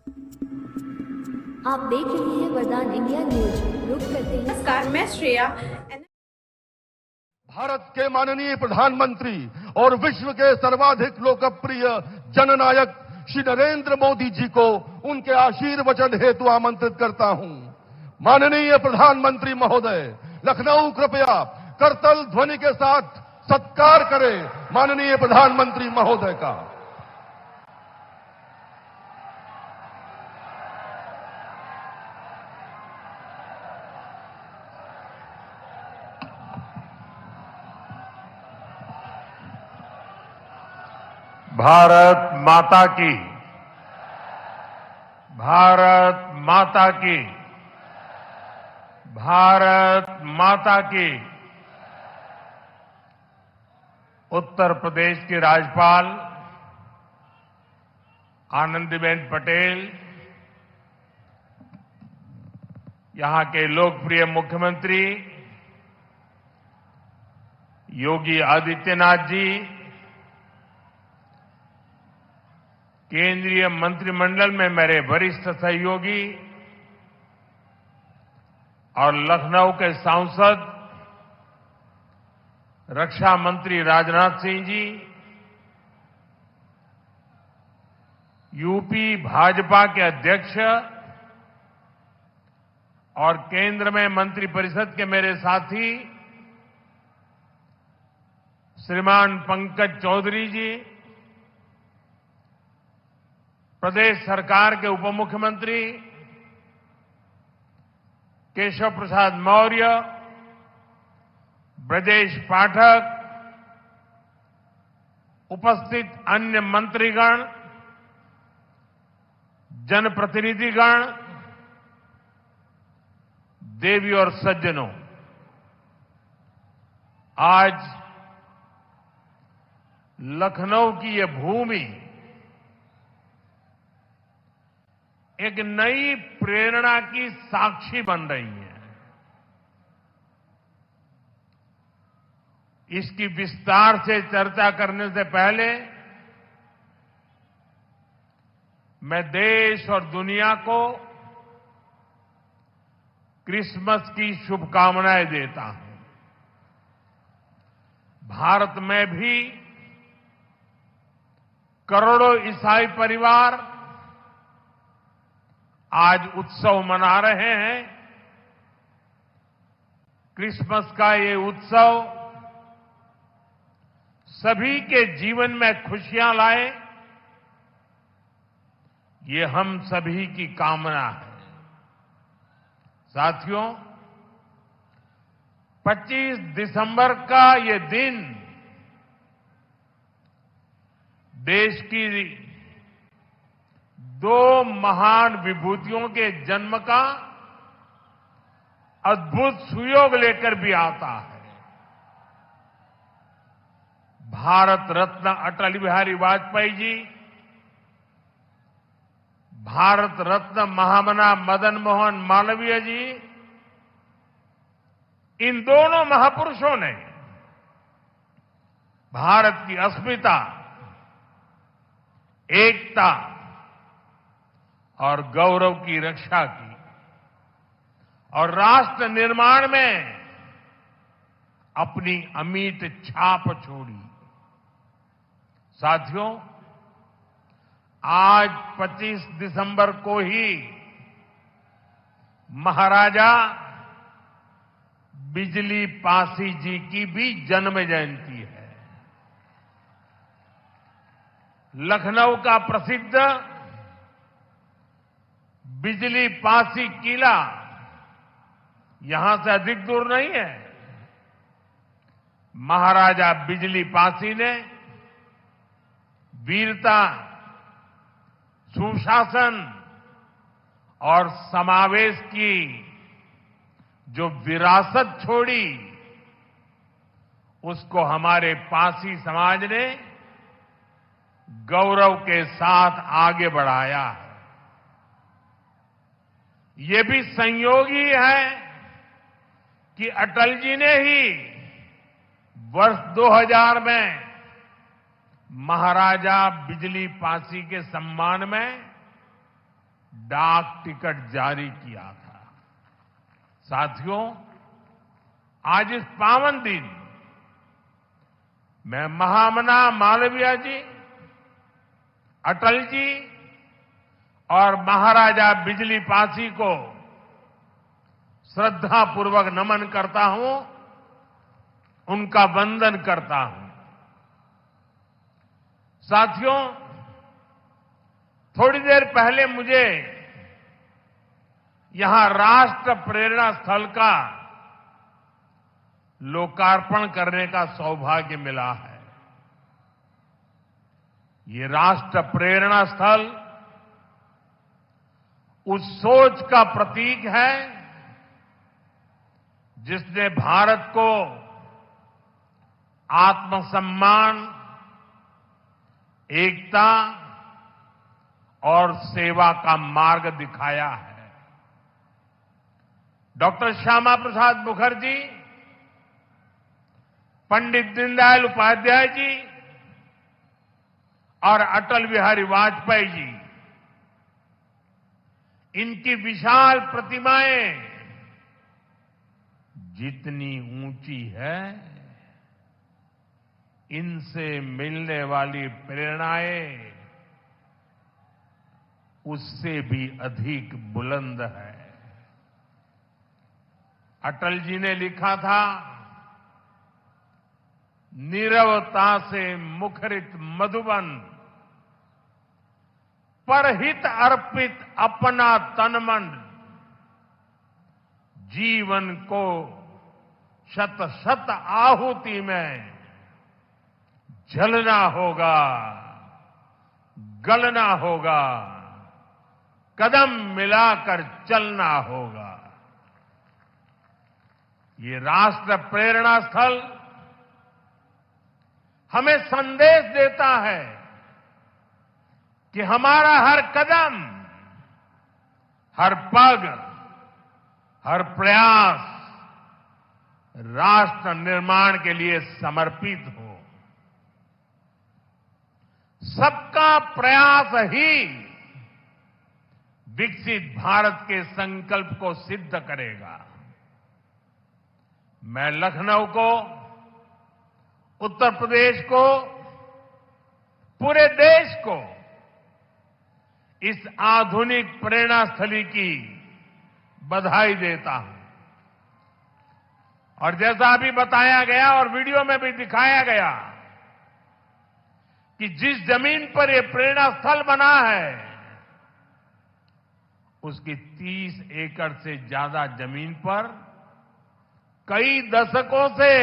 आप देख रहे हैं वरदान इंडिया न्यूज। रुक करते हैं। नमस्कार, मैं श्रेया। भारत के माननीय प्रधानमंत्री और विश्व के सर्वाधिक लोकप्रिय जननायक श्री नरेंद्र मोदी जी को उनके आशीर्वचन हेतु आमंत्रित करता हूं। माननीय प्रधानमंत्री महोदय, लखनऊ कृपया करतल ध्वनि के साथ सत्कार करें माननीय प्रधानमंत्री महोदय का। भारत माता की, भारत माता की, भारत माता की। उत्तर प्रदेश की राज्यपाल आनंदीबेन पटेल, यहां के लोकप्रिय मुख्यमंत्री योगी आदित्यनाथ जी, केंद्रीय मंत्रिमंडल में मेरे वरिष्ठ सहयोगी और लखनऊ के सांसद रक्षा मंत्री राजनाथ सिंह जी, यूपी भाजपा के अध्यक्ष और केंद्र में मंत्रिपरिषद के मेरे साथी श्रीमान पंकज चौधरी जी, प्रदेश सरकार के उप मुख्यमंत्री केशव प्रसाद मौर्य, ब्रजेश पाठक, उपस्थित अन्य मंत्रीगण, जनप्रतिनिधिगण, देवी और सज्जनों, आज लखनऊ की ये भूमि एक नई प्रेरणा की साक्षी बन रही है। इसकी विस्तार से चर्चा करने से पहले मैं देश और दुनिया को क्रिसमस की शुभकामनाएं देता हूं। भारत में भी करोड़ों ईसाई परिवार आज उत्सव मना रहे हैं। क्रिसमस का ये उत्सव सभी के जीवन में खुशियां लाए, ये हम सभी की कामना है। साथियों, 25 दिसंबर का ये दिन देश की दो महान विभूतियों के जन्म का अद्भुत सुयोग लेकर भी आता है। भारत रत्न अटल बिहारी वाजपेयी जी, भारत रत्न महामना मदन मोहन मालवीय जी, इन दोनों महापुरुषों ने भारत की अस्मिता, एकता और गौरव की रक्षा की और राष्ट्र निर्माण में अपनी अमिट छाप छोड़ी। साथियों, आज 25 दिसंबर को ही महाराजा बिजली पासी जी की भी जन्म जयंती है। लखनऊ का प्रसिद्ध बिजली पासी किला यहां से अधिक दूर नहीं है। महाराजा बिजली पासी ने वीरता, सुशासन और समावेश की जो विरासत छोड़ी, उसको हमारे पासी समाज ने गौरव के साथ आगे बढ़ाया है। ये भी संयोग ही है कि अटल जी ने ही वर्ष 2000 में महाराजा बिजली पासी के सम्मान में डाक टिकट जारी किया था। साथियों, आज इस पावन दिन मैं महामना मालवीय जी, अटल जी और महाराजा बिजली पासी को श्रद्धापूर्वक नमन करता हूं, उनका वंदन करता हूं। साथियों, थोड़ी देर पहले मुझे यहां राष्ट्र प्रेरणा स्थल का लोकार्पण करने का सौभाग्य मिला है। ये राष्ट्र प्रेरणा स्थल उस सोच का प्रतीक है जिसने भारत को आत्मसम्मान, एकता और सेवा का मार्ग दिखाया है। डॉक्टर श्यामा प्रसाद मुखर्जी, पंडित दीनदयाल उपाध्याय जी और अटल बिहारी वाजपेयी जी, इनकी विशाल प्रतिमाएं जितनी ऊंची है, इनसे मिलने वाली प्रेरणाएं उससे भी अधिक बुलंद है। अटल जी ने लिखा था, नीरवता से मुखरित मधुबन, परहित अर्पित अपना तन मन, जीवन को शत शत आहुति में जलना होगा, गलना होगा, कदम मिलाकर चलना होगा। ये राष्ट्र प्रेरणा स्थल हमें संदेश देता है कि हमारा हर कदम, हर पग, हर प्रयास राष्ट्र निर्माण के लिए समर्पित हो। सबका प्रयास ही विकसित भारत के संकल्प को सिद्ध करेगा। मैं लखनऊ को, उत्तर प्रदेश को, पूरे देश को इस आधुनिक प्रेरणा स्थली की बधाई देता हूं। और जैसा अभी बताया गया और वीडियो में भी दिखाया गया कि जिस जमीन पर यह प्रेरणा स्थल बना है, उसकी 30 एकड़ से ज्यादा जमीन पर कई दशकों से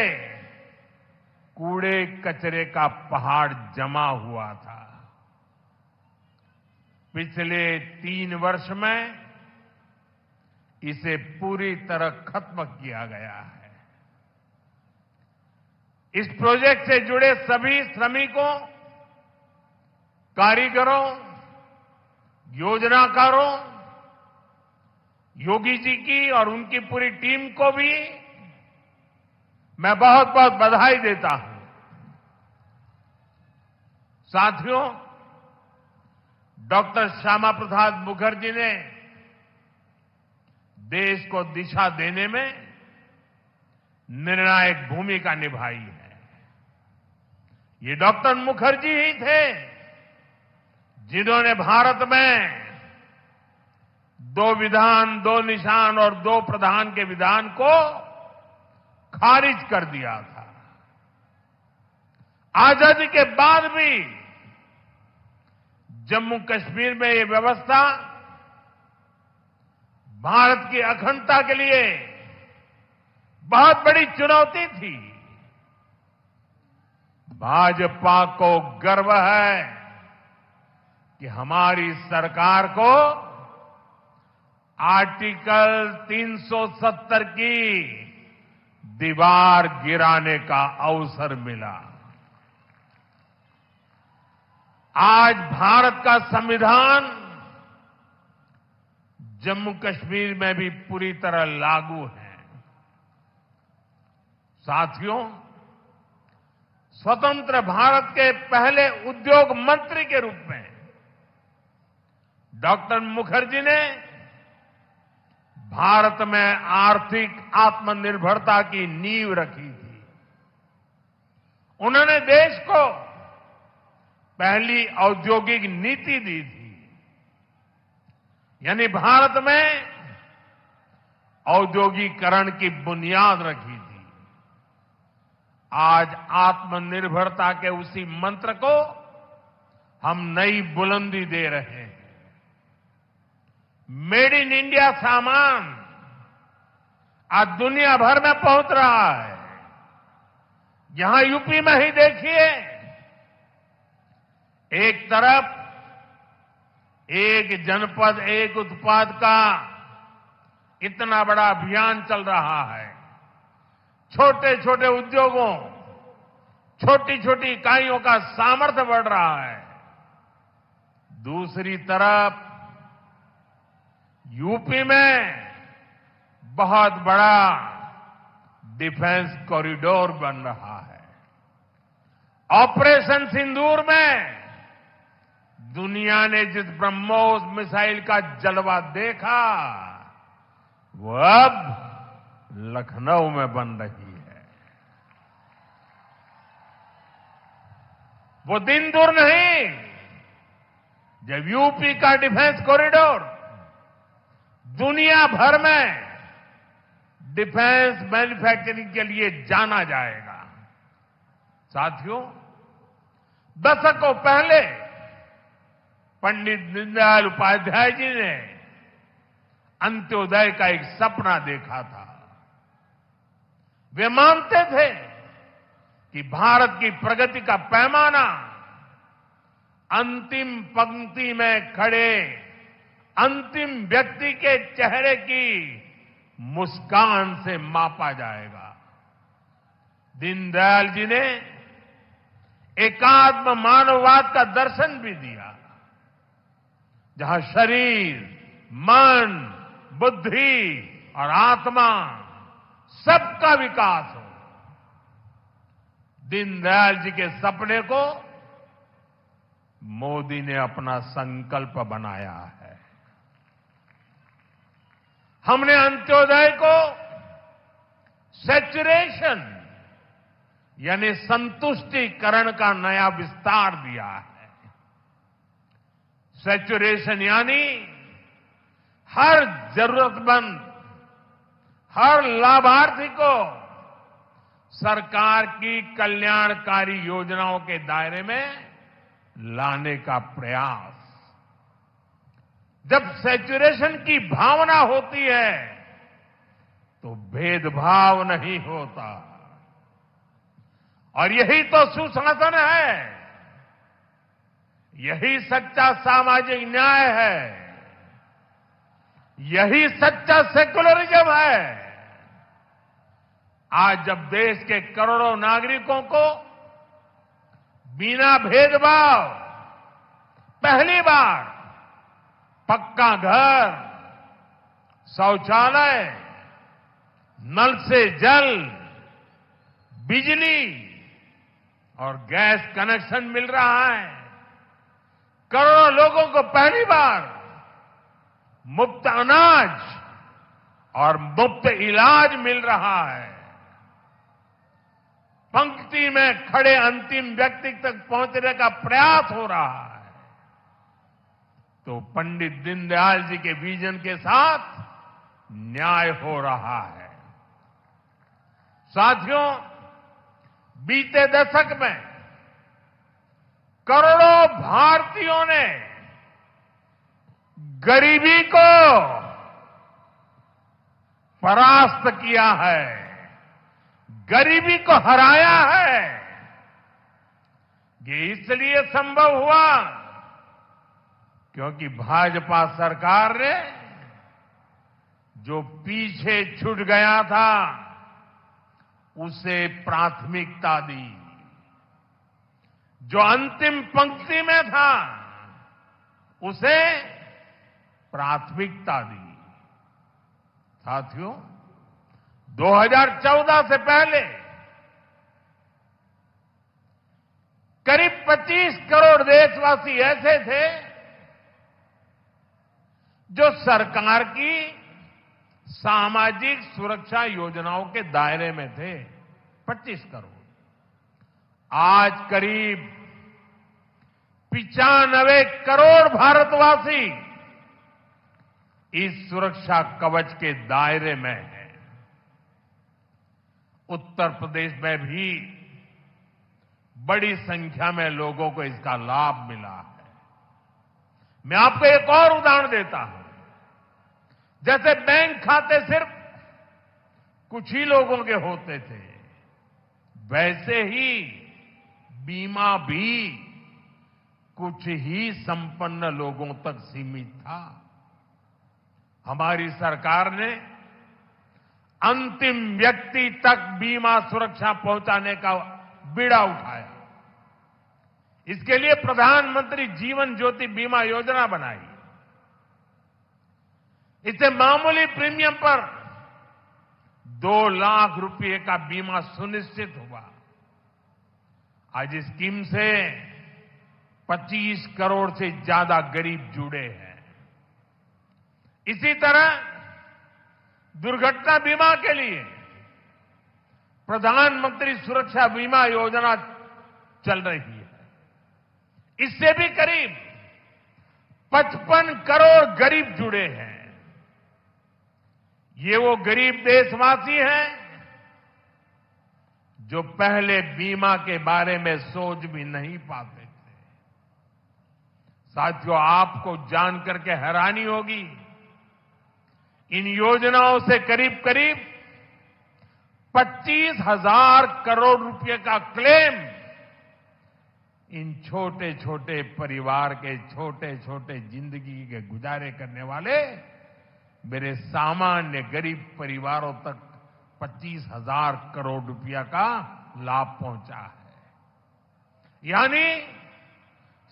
कूड़े कचरे का पहाड़ जमा हुआ था। पिछले 3 वर्ष में इसे पूरी तरह खत्म किया गया है। इस प्रोजेक्ट से जुड़े सभी श्रमिकों, कारीगरों, योजनाकारों, योगी जी की और उनकी पूरी टीम को भी मैं बहुत बहुत बधाई देता हूं। साथियों, डॉक्टर श्यामा प्रसाद मुखर्जी ने देश को दिशा देने में निर्णायक भूमिका निभाई है। ये डॉक्टर मुखर्जी ही थे जिन्होंने भारत में 2 विधान, 2 निशान और 2 प्रधान के विधान को खारिज कर दिया था। आजादी के बाद भी जम्मू कश्मीर में ये व्यवस्था भारत की अखंडता के लिए बहुत बड़ी चुनौती थी। भाजपा को गर्व है कि हमारी सरकार को आर्टिकल 370 की दीवार गिराने का अवसर मिला। आज भारत का संविधान जम्मू कश्मीर में भी पूरी तरह लागू है। साथियों, स्वतंत्र भारत के पहले उद्योग मंत्री के रूप में डॉक्टर मुखर्जी ने भारत में आर्थिक आत्मनिर्भरता की नींव रखी थी। उन्होंने देश को पहली औद्योगिक नीति दी थी, यानी भारत में औद्योगिकरण की बुनियाद रखी थी। आज आत्मनिर्भरता के उसी मंत्र को हम नई बुलंदी दे रहे हैं। मेड इन इंडिया सामान आज दुनिया भर में पहुंच रहा है। यहां यूपी में ही देखिए, एक तरफ एक जनपद एक उत्पाद का इतना बड़ा अभियान चल रहा है। छोटे छोटे उद्योगों, छोटी छोटी इकाइयों का सामर्थ्य बढ़ रहा है। दूसरी तरफ यूपी में बहुत बड़ा डिफेंस कॉरिडोर बन रहा है। ऑपरेशन सिंदूर में दुनिया ने जिस ब्रह्मोस मिसाइल का जलवा देखा, वो अब लखनऊ में बन रही है। वो दिन दूर नहीं जब यूपी का डिफेंस कॉरिडोर दुनिया भर में डिफेंस मैन्युफैक्चरिंग के लिए जाना जाएगा। साथियों, दशकों पहले पंडित दीनदयाल उपाध्याय जी ने अंत्योदय का एक सपना देखा था। वे मानते थे कि भारत की प्रगति का पैमाना अंतिम पंक्ति में खड़े अंतिम व्यक्ति के चेहरे की मुस्कान से मापा जाएगा। दीनदयाल जी ने एकात्म मानववाद का दर्शन भी दिया, जहां शरीर, मन, बुद्धि और आत्मा सबका विकास हो। दीनदयाल जी के सपने को मोदी ने अपना संकल्प बनाया है। हमने अंत्योदय को सैचुरेशन यानी संतुष्टिकरण का नया विस्तार दिया है। सैचुरेशन यानी हर जरूरतमंद, हर लाभार्थी को सरकार की कल्याणकारी योजनाओं के दायरे में लाने का प्रयास। जब सैचुरेशन की भावना होती है तो भेदभाव नहीं होता, और यही तो सुशासन है, यही सच्चा सामाजिक न्याय है, यही सच्चा सेकुलरिज्म है। आज जब देश के करोड़ों नागरिकों को बिना भेदभाव पहली बार पक्का घर, शौचालय, नल से जल, बिजली और गैस कनेक्शन मिल रहा है, करोड़ों लोगों को पहली बार मुफ्त अनाज और मुफ्त इलाज मिल रहा है, पंक्ति में खड़े अंतिम व्यक्ति तक पहुंचने का प्रयास हो रहा है, तो पंडित दीनदयाल जी के विजन के साथ न्याय हो रहा है। साथियों, बीते दशक में करोड़ों भारतीयों ने गरीबी को परास्त किया है, गरीबी को हराया है। ये इसलिए संभव हुआ क्योंकि भाजपा सरकार ने जो पीछे छूट गया था उसे प्राथमिकता दी, जो अंतिम पंक्ति में था उसे प्राथमिकता दी। साथियों, 2014 से पहले करीब 25 करोड़ देशवासी ऐसे थे जो सरकार की सामाजिक सुरक्षा योजनाओं के दायरे में थे, 25 करोड़, आज करीब 95 करोड़ भारतवासी इस सुरक्षा कवच के दायरे में हैं। उत्तर प्रदेश में भी बड़ी संख्या में लोगों को इसका लाभ मिला है। मैं आपको एक और उदाहरण देता हूं। जैसे बैंक खाते सिर्फ कुछ ही लोगों के होते थे, वैसे ही बीमा भी कुछ ही संपन्न लोगों तक सीमित था। हमारी सरकार ने अंतिम व्यक्ति तक बीमा सुरक्षा पहुंचाने का बीड़ा उठाया। इसके लिए प्रधानमंत्री जीवन ज्योति बीमा योजना बनाई। इससे मामूली प्रीमियम पर 2 लाख रुपए का बीमा सुनिश्चित हुआ। आज इस स्कीम से 25 करोड़ से ज्यादा गरीब जुड़े हैं। इसी तरह दुर्घटना बीमा के लिए प्रधानमंत्री सुरक्षा बीमा योजना चल रही है। इससे भी करीब 55 करोड़ गरीब जुड़े हैं। ये वो गरीब देशवासी हैं जो पहले बीमा के बारे में सोच भी नहीं पाते थे। साथियों, आपको जानकर के हैरानी होगी, इन योजनाओं से करीब करीब 25,000 करोड़ रुपए का क्लेम इन छोटे छोटे परिवार के छोटे छोटे जिंदगी के गुजारे करने वाले मेरे सामान्य गरीब परिवारों तक 25,000 करोड़ रुपया का लाभ पहुंचा है। यानी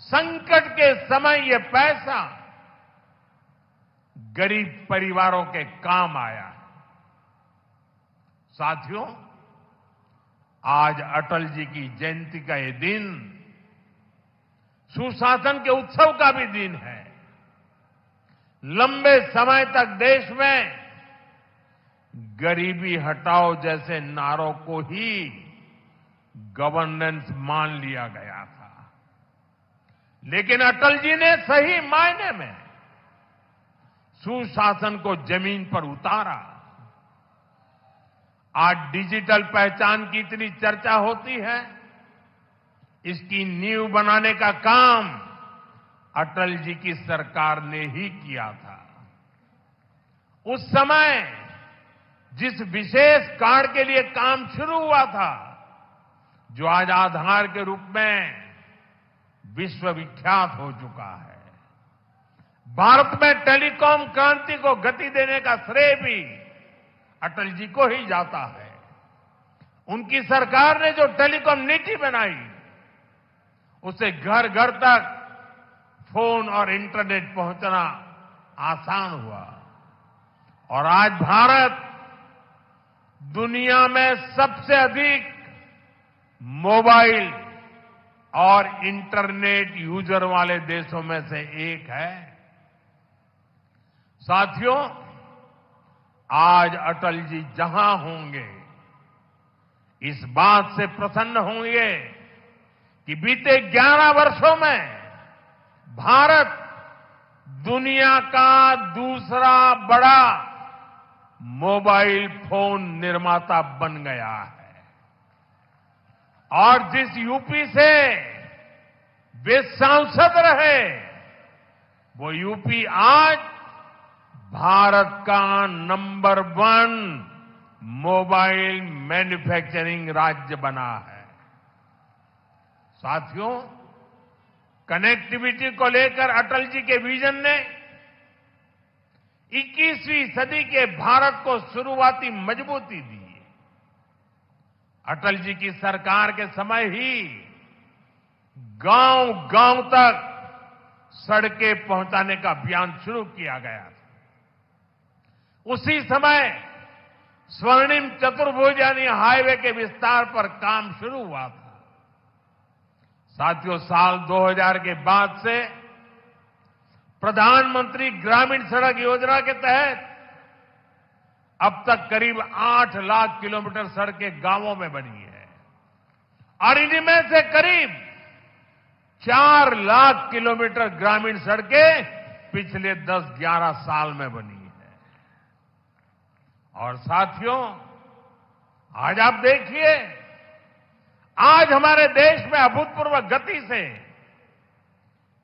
संकट के समय ये पैसा गरीब परिवारों के काम आया है। साथियों, आज अटल जी की जयंती का ये दिन सुशासन के उत्सव का भी दिन है। लंबे समय तक देश में गरीबी हटाओ जैसे नारों को ही गवर्नेंस मान लिया गया था, लेकिन अटल जी ने सही मायने में सुशासन को जमीन पर उतारा। आज डिजिटल पहचान की इतनी चर्चा होती है, इसकी नींव बनाने का काम अटल जी की सरकार ने ही किया था। उस समय जिस विशेष कार्ड के लिए काम शुरू हुआ था, जो आज आधार के रूप में विश्वविख्यात हो चुका है, भारत में टेलीकॉम क्रांति को गति देने का श्रेय भी अटल जी को ही जाता है। उनकी सरकार ने जो टेलीकॉम नीति बनाई, उससे घर घर तक फोन और इंटरनेट पहुंचना आसान हुआ और आज भारत दुनिया में सबसे अधिक मोबाइल और इंटरनेट यूजर वाले देशों में से एक है। साथियों, आज अटल जी जहां होंगे, इस बात से प्रसन्न होंगे कि बीते 11 वर्षों में भारत दुनिया का दूसरा बड़ा मोबाइल फोन निर्माता बन गया है। और जिस यूपी से वे सांसद रहे, वो यूपी आज भारत का नंबर 1 मोबाइल मैन्युफैक्चरिंग राज्य बना है। साथियों, कनेक्टिविटी को लेकर अटल जी के विजन ने 21वीं सदी के भारत को शुरुआती मजबूती दी। अटल जी की सरकार के समय ही गांव गांव तक सड़कें पहुंचाने का अभियान शुरू किया गया था। उसी समय स्वर्णिम चतुर्भुज यानी हाईवे के विस्तार पर काम शुरू हुआ था। साथियों, साल 2000 के बाद से प्रधानमंत्री ग्रामीण सड़क योजना के तहत अब तक करीब 8 लाख किलोमीटर सड़कें गांवों में बनी है और इनमें से करीब 4 लाख किलोमीटर ग्रामीण सड़कें पिछले 10-11 साल में बनी है। और साथियों, आज आप देखिए, आज हमारे देश में अभूतपूर्व गति से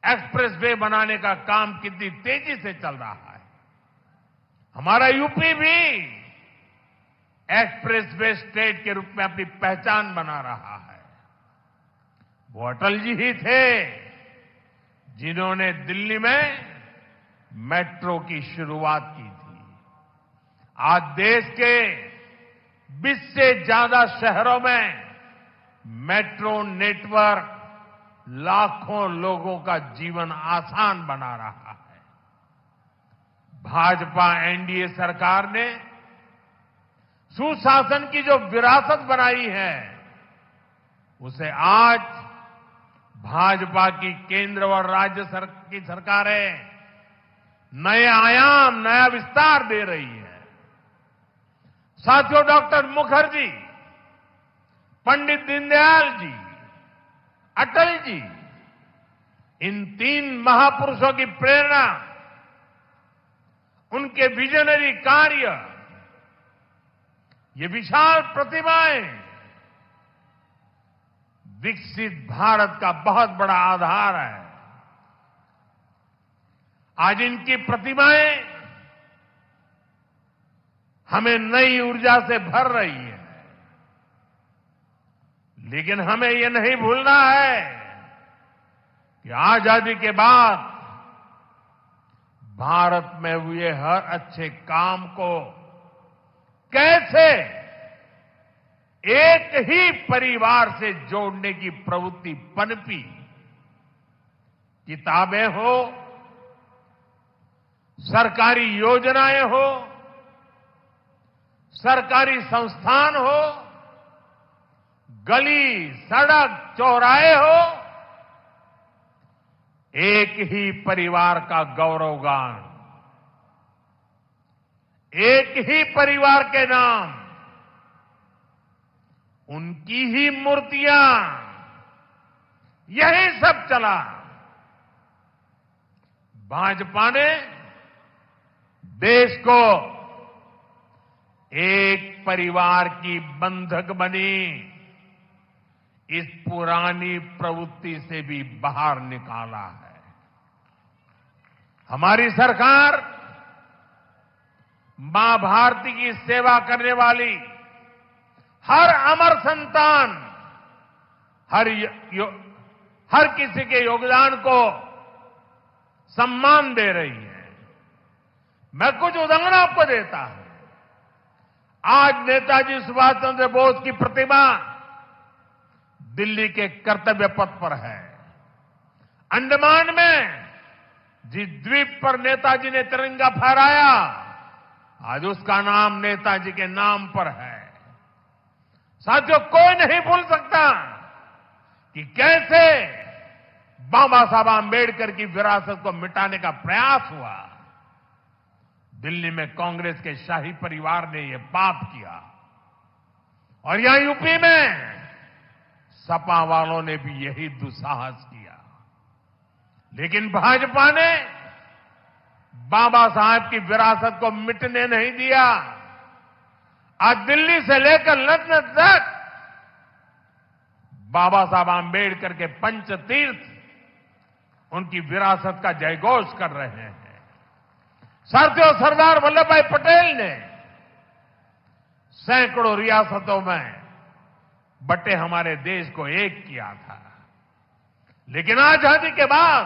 एक्सप्रेसवे बनाने का काम कितनी तेजी से चल रहा है। हमारा यूपी भी एक्सप्रेसवे स्टेट के रूप में अपनी पहचान बना रहा है। वो अटल जी ही थे जिन्होंने दिल्ली में मेट्रो की शुरुआत की थी। आज देश के 20 से ज्यादा शहरों में मेट्रो नेटवर्क लाखों लोगों का जीवन आसान बना रहा है। भाजपा एनडीए सरकार ने सुशासन की जो विरासत बनाई है, उसे आज भाजपा की केंद्र और राज्य की सरकारें नए आयाम, नया विस्तार दे रही है। साथियों, डॉक्टर मुखर्जी, पंडित दीनदयाल जी, अटल जी, इन 3 महापुरुषों की प्रेरणा, उनके विजनरी कार्य, ये विशाल प्रतिभाएं विकसित भारत का बहुत बड़ा आधार है। आज इनकी प्रतिभाएं हमें नई ऊर्जा से भर रही है। लेकिन हमें ये नहीं भूलना है कि आजादी के बाद भारत में हुए हर अच्छे काम को कैसे एक ही परिवार से जोड़ने की प्रवृत्ति पनपी। किताबें हो, सरकारी योजनाएं हो, सरकारी संस्थान हो, गली, सड़क, चौराहे हो, एक ही परिवार का गौरवगान, एक ही परिवार के नाम, उनकी ही मूर्तियां, यही सब चला। भाजपा ने देश को एक परिवार की बंधक बनी इस पुरानी प्रवृत्ति से भी बाहर निकाला है। हमारी सरकार मां भारती की सेवा करने वाली हर अमर संतान, हर किसी के योगदान को सम्मान दे रही है। मैं कुछ उदाहरण आपको देता हूं। आज नेताजी सुभाष चंद्र बोस की प्रतिमा दिल्ली के कर्तव्य पथ पर है। अंडमान में जिस द्वीप पर नेताजी ने तिरंगा फहराया, आज उसका नाम नेताजी के नाम पर है। साथियों, कोई नहीं भूल सकता कि कैसे बाबा साहब आंबेडकर की विरासत को मिटाने का प्रयास हुआ। दिल्ली में कांग्रेस के शाही परिवार ने यह पाप किया और यहां यूपी में सपा वालों ने भी यही दुस्साहस किया। लेकिन भाजपा ने बाबा साहब की विरासत को मिटने नहीं दिया। आज दिल्ली से लेकर लंदन तक बाबा साहब आंबेडकर के पंचतीर्थ उनकी विरासत का जयघोष कर रहे हैं। साथियों, सरदार वल्लभ भाई पटेल ने सैकड़ों रियासतों में बटे हमारे देश को एक किया था। लेकिन आजादी के बाद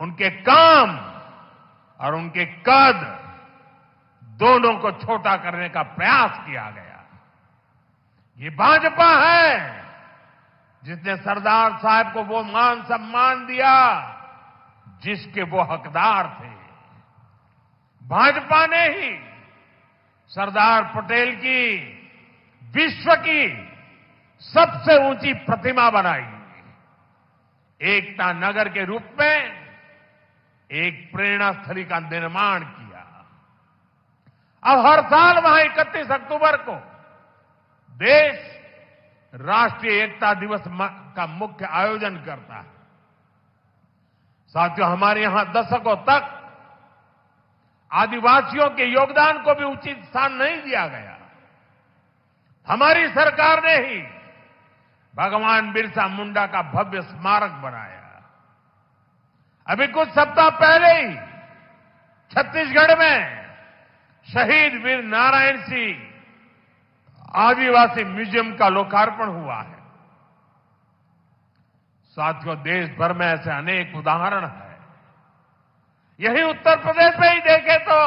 उनके काम और उनके कद दोनों को छोटा करने का प्रयास किया गया। ये भाजपा है जिसने सरदार साहब को वो मान सम्मान दिया जिसके वो हकदार थे। भाजपा ने ही सरदार पटेल की विश्व की सबसे ऊंची प्रतिमा बनाई। एकता नगर के रूप में एक प्रेरणा स्थली का निर्माण किया। अब हर साल वहां 31 अक्टूबर को देश राष्ट्रीय एकता दिवस का मुख्य आयोजन करता है। साथियों, हमारे यहां दशकों तक आदिवासियों के योगदान को भी उचित स्थान नहीं दिया गया। हमारी सरकार ने ही भगवान बिरसा मुंडा का भव्य स्मारक बनाया। अभी कुछ सप्ताह पहले ही छत्तीसगढ़ में शहीद वीर नारायण सिंह आदिवासी म्यूजियम का लोकार्पण हुआ है। साथियों, देश भर में ऐसे अनेक उदाहरण हैं। यही उत्तर प्रदेश में ही देखें तो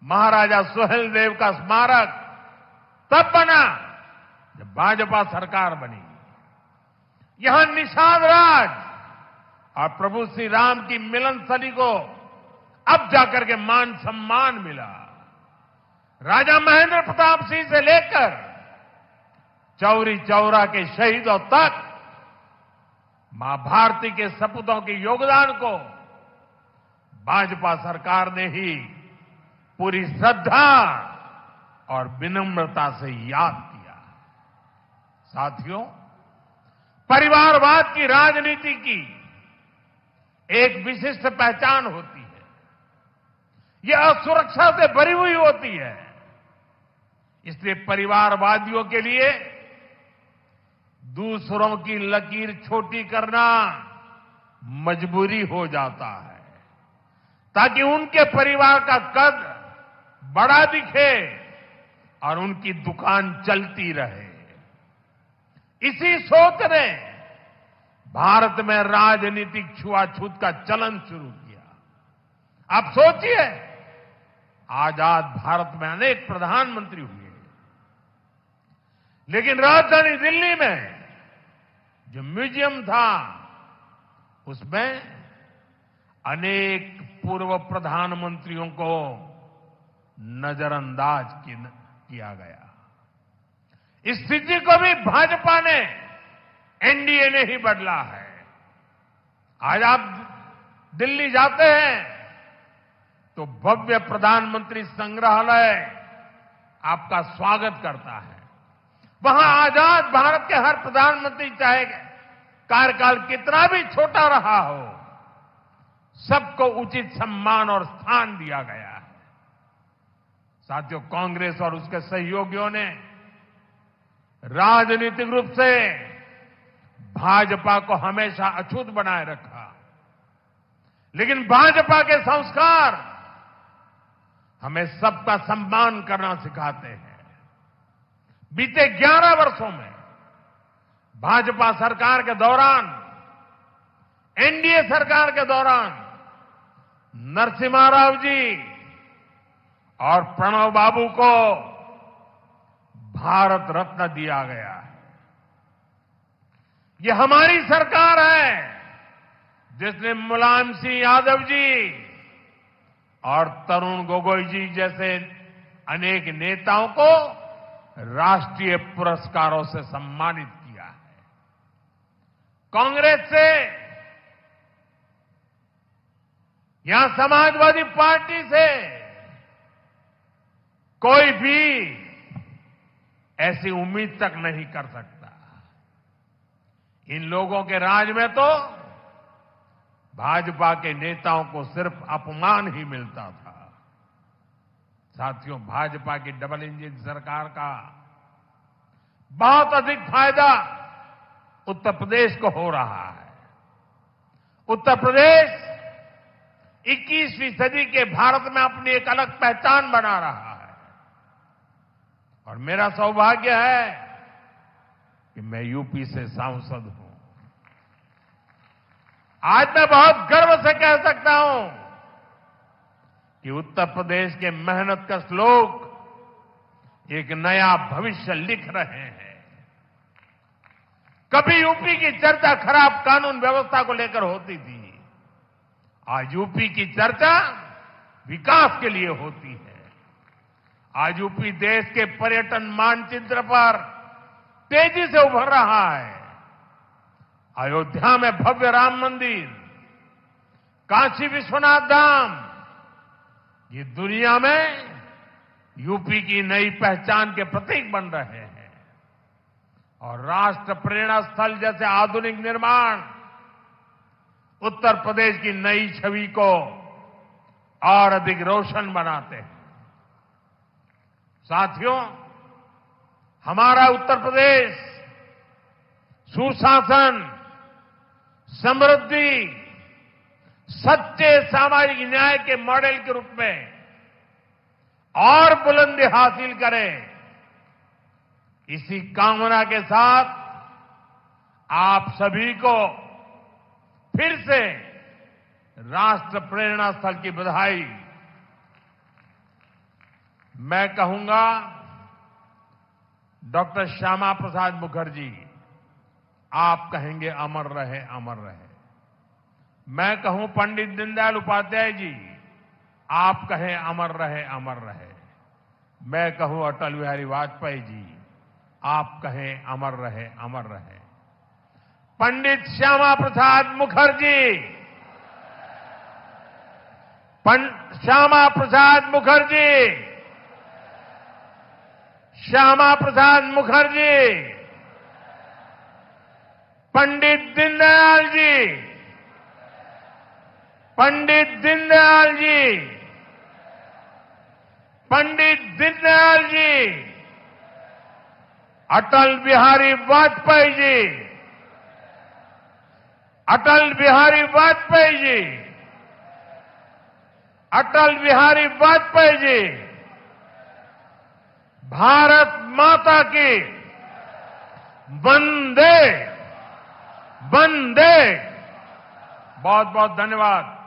महाराजा सुहेलदेव का स्मारक तब बना जब भाजपा सरकार बनी। यहां निषाद राज और प्रभु श्री राम की मिलन स्थली को अब जाकर के मान सम्मान मिला। राजा महेंद्र प्रताप सिंह से लेकर चौरी चौरा के शहीदों तक मां भारती के सपूतों के योगदान को भाजपा सरकार ने ही पूरी श्रद्धा और विनम्रता से याद किया। साथियों, परिवारवाद की राजनीति की एक विशिष्ट पहचान होती है। यह असुरक्षा से भरी हुई होती है। इसलिए परिवारवादियों के लिए दूसरों की लकीर छोटी करना मजबूरी हो जाता है, ताकि उनके परिवार का कद बड़ा दिखे और उनकी दुकान चलती रहे। इसी सोच ने भारत में राजनीतिक छुआछूत का चलन शुरू किया। आप सोचिए, आजाद भारत में अनेक प्रधानमंत्री हुए, लेकिन राजधानी दिल्ली में जो म्यूजियम था उसमें अनेक पूर्व प्रधानमंत्रियों को नजरअंदाज किया गया। इस स्थिति को भी भाजपा ने, एनडीए ने ही बदला है। आज आप दिल्ली जाते हैं तो भव्य प्रधानमंत्री संग्रहालय आपका स्वागत करता है। वहां आजाद भारत के हर प्रधानमंत्री, चाहे कार्यकाल कितना भी छोटा रहा हो, सबको उचित सम्मान और स्थान दिया गया है। साथियों, कांग्रेस और उसके सहयोगियों ने राजनीतिक रूप से भाजपा को हमेशा अछूत बनाए रखा, लेकिन भाजपा के संस्कार हमें सबका सम्मान करना सिखाते हैं। बीते 11 वर्षों में भाजपा सरकार के दौरान, एनडीए सरकार के दौरान नरसिम्हा राव जी और प्रणव बाबू को भारत रत्न दिया गया है। ये हमारी सरकार है जिसने मुलायम सिंह यादव जी और तरुण गोगोई जी जैसे अनेक नेताओं को राष्ट्रीय पुरस्कारों से सम्मानित किया है। कांग्रेस से, यहां समाजवादी पार्टी से कोई भी ऐसी उम्मीद तक नहीं कर सकता। इन लोगों के राज में तो भाजपा के नेताओं को सिर्फ अपमान ही मिलता था। साथियों, भाजपा की डबल इंजन सरकार का बहुत अधिक फायदा उत्तर प्रदेश को हो रहा है। उत्तर प्रदेश 21वीं सदी के भारत में अपनी एक अलग पहचान बना रहा है और मेरा सौभाग्य है कि मैं यूपी से सांसद हूं। आज मैं बहुत गर्व से कह सकता हूं कि उत्तर प्रदेश के मेहनतकश लोग एक नया भविष्य लिख रहे हैं। कभी यूपी की चर्चा खराब कानून व्यवस्था को लेकर होती थी, आज यूपी की चर्चा विकास के लिए होती है। आज यूपी देश के पर्यटन मानचित्र पर तेजी से उभर रहा है। अयोध्या में भव्य राम मंदिर, काशी विश्वनाथ धाम, ये दुनिया में यूपी की नई पहचान के प्रतीक बन रहे हैं। और राष्ट्र प्रेरणा स्थल जैसे आधुनिक निर्माण उत्तर प्रदेश की नई छवि को और अधिक रोशन बनाते हैं। साथियों, हमारा उत्तर प्रदेश सुशासन, समृद्धि, सच्चे सामाजिक न्याय के मॉडल के रूप में और बुलंदी हासिल करे, इसी कामना के साथ आप सभी को फिर से राष्ट्र प्रेरणा स्थल की बधाई। मैं कहूंगा, डॉक्टर श्यामा प्रसाद मुखर्जी, आप कहेंगे अमर रहे, अमर रहे। मैं कहूं पंडित दीनदयाल उपाध्याय जी, आप कहें अमर रहे, अमर रहे। मैं कहूं अटल बिहारी वाजपेयी जी, आप कहें अमर रहे, अमर रहे। पंडित श्यामा प्रसाद मुखर्जी, श्यामा प्रसाद मुखर्जी, श्यामा प्रसाद मुखर्जी, पंडित दीनदयाल जी, पंडित दीनदयाल जी, पंडित दीनदयाल जी, अटल बिहारी वाजपेयी जी, अटल बिहारी वाजपेयी जी, अटल बिहारी वाजपेयी जी। भारत माता की वंदे वंदे। बहुत बहुत धन्यवाद।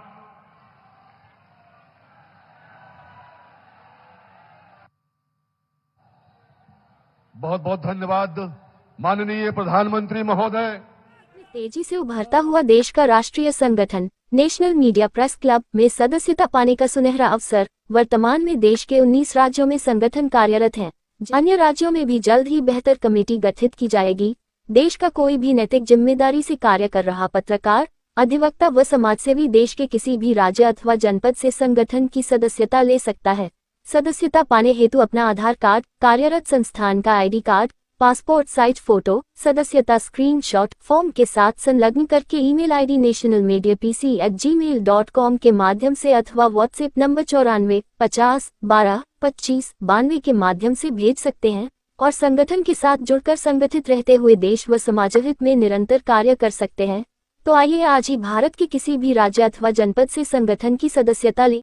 बहुत बहुत धन्यवाद माननीय प्रधानमंत्री महोदय। तेजी से उभरता हुआ देश का राष्ट्रीय संगठन नेशनल मीडिया प्रेस क्लब में सदस्यता पाने का सुनहरा अवसर। वर्तमान में देश के 19 राज्यों में संगठन कार्यरत है। अन्य राज्यों में भी जल्द ही बेहतर कमेटी गठित की जाएगी। देश का कोई भी नैतिक जिम्मेदारी से कार्य कर रहा पत्रकार, अधिवक्ता व समाजसेवी देश के किसी भी राज्य अथवा जनपद से संगठन की सदस्यता ले सकता है। सदस्यता पाने हेतु अपना आधार कार्ड, कार्यरत संस्थान का ID card, passport size photo, सदस्यता स्क्रीनशॉट फॉर्म के साथ संलग्न करके ईमेल आईडी nationalmediapc@gmail.com के माध्यम से अथवा व्हाट्सएप नंबर 94 50 12 25 92 के माध्यम से भेज सकते हैं और संगठन के साथ जुड़कर संगठित रहते हुए देश व समाजहित में निरंतर कार्य कर सकते हैं। तो आइए आज ही भारत के किसी भी राज्य अथवा जनपद से संगठन की सदस्यता लें।